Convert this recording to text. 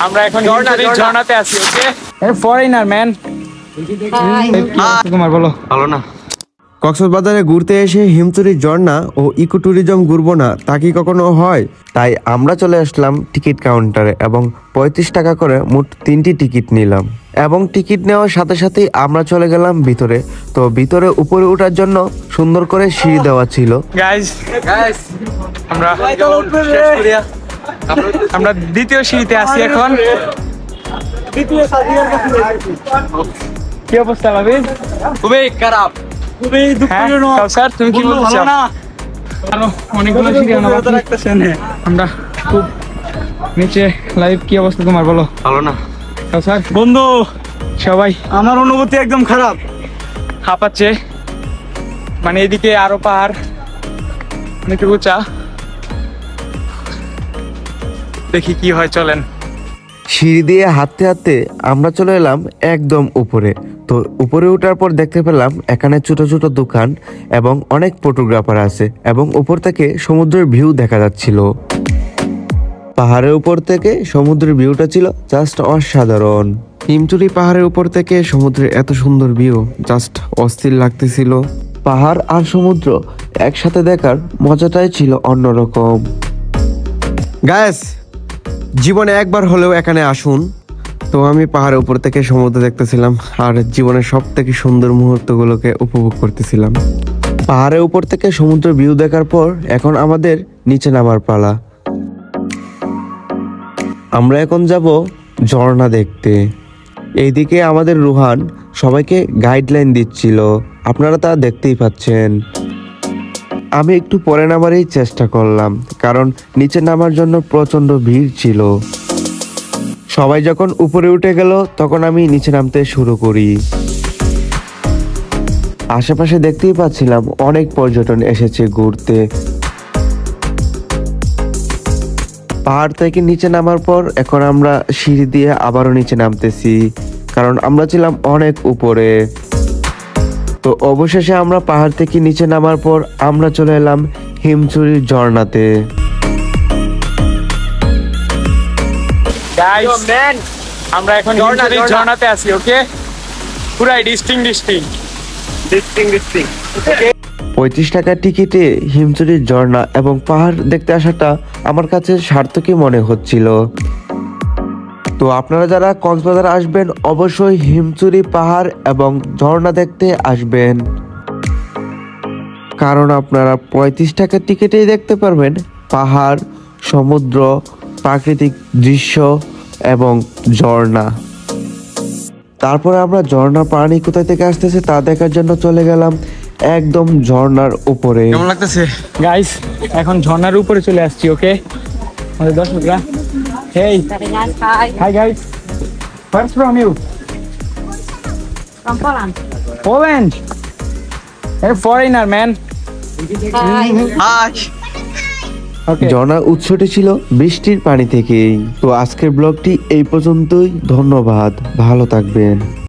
আমরা এখন ঝর্ণাতে আছি। ওকে, ফরেনার ম্যান। তোমার বলো ভালো না। কক্সবাজারে ঘুরতে এসে হিমচুরি ঝর্ণা ও ইকো ট্যুরিজম ঘুরবো না তা কি কখনো হয়? তাই আমরা চলে আসলাম টিকিট কাউন্টারে এবং 35 টাকা করে মোট 3টি টিকিট নিলাম এবং টিকিট নেওয়ার সাথে সাথেই আমরা চলে গেলাম ভিতরে। তো ভিতরে উপরে ওঠার জন্য সুন্দর করে সিঁড়ি দেওয়া ছিল। গাইস আমরা দ্বিতীয় সিঁড়িতে আছি এখন। কি অবস্থা ভাবি? খুবই খারাপ, খুবই দুঃখজনক। স্যার তুমি কি বলছো? অনেকগুলো সিঁড়ি আমরা খুব নিচে। লাইভ কি অবস্থা তোমার বলো? ভালো না স্যার। বন্ধু সবাই আমার অনুভূতি একদম খারাপ, হাঁপাচ্ছে। মানে এদিকে আরো পাহাড় অনেক উঁচা। দেখি কি হয়, চলেন। সিঁড়ি দিয়ে হাঁটতে হাঁটতে আমরা চলে এলাম একদম উপরে। তো উপরে ওঠার পর দেখতে পেলাম এখানে ছোট ছোট দোকান এবং অনেক ফটোগ্রাফার আছে এবং উপর থেকে সমুদ্রের ভিউ দেখা যাচ্ছিল। পাহাড়ের উপর থেকে সমুদ্রের ভিউটা ছিল জাস্ট অসাধারণ। হিমচুরি পাহাড়ের উপর থেকে সমুদ্রের এত সুন্দর ভিউ জাস্ট অস্থির লাগতেছিল। পাহাড় আর সমুদ্র একসাথে দেখার মজাটাই ছিল অন্যরকম। গাইস, জীবনে একবার হলেও এখানে আসুন। তো আমি পাহাড়ের উপর থেকে সমুদ্র দেখতেছিলাম আর জীবনের সব থেকে সুন্দর মুহূর্তগুলোকে উপভোগ করতেছিলাম। পাহাড়ের উপর থেকে সমুদ্রের ভিউ দেখার পর এখন আমাদের নিচে নামার পালা। আমরা এখন যাব ঝর্ণা দেখতে। এইদিকে আমাদের রুহান সবাইকে গাইডলাইন দিচ্ছিল, আপনারা তা দেখতেই পাচ্ছেন। আমি একটু পরে নামারই চেষ্টা করলাম কারণ নিচে নামার জন্য প্রচন্ড ভিড় ছিল। সবাই যখন উপরে উঠে গেল তখন আমি নিচে নামতে শুরু করি। আশেপাশে দেখতেই পাচ্ছিলাম অনেক পর্যটন এসেছে ঘুরতে। পাহাড় থেকে নিচে নামার পর এখন আমরা সিঁড়ি দিয়ে আবারও নিচে নামতেছি কারণ আমরা ছিলাম অনেক উপরে। তো অবশেষে আমরা পাহাড় থেকে নিচে নামার পর আমরা চলে এলাম হিমচুরি ঝর্ণাতে। আমরা এখন ঝর্ণাতে আছি। ওকে, পুরাই ডিস্টিংক্ট। 35 টাকার টিকিটে হিমচুরি ঝর্ণা এবং পাহাড় দেখতে আসাটা আমার কাছে সার্থকই মনে হচ্ছিল। তো আপনারা যারা কক্সবাজার আসবেন অবশ্যই হিমচুরি পাহাড় এবং ঝর্ণা দেখতে আসবেন কারণ আপনারা 35 টাকার টিকিটেই দেখতে পারবেন পাহাড়, সমুদ্র, প্রাকৃতিক দৃশ্য এবং ঝর্ণা। তারপরে আমরা ঝর্ণা পানি কোথায় থেকে আসতেছে তা দেখার জন্য চলে গেলাম একদম ঝর্ণার উপরে। কেমন লাগতেছে গাইস? এখন ঝর্ণার উপরে চলে আসছি। ওকে, আমাদের দর্শকরা, hey hi guys, where from you? From Poland. Poland? You're foreigner man. Hi. Okay. ঝর্ণার উৎসটি ছিল বৃষ্টির পানি থেকেই। তো আজকের ব্লগটি এই পর্যন্তই। ধন্যবাদ, ভালো থাকবেন।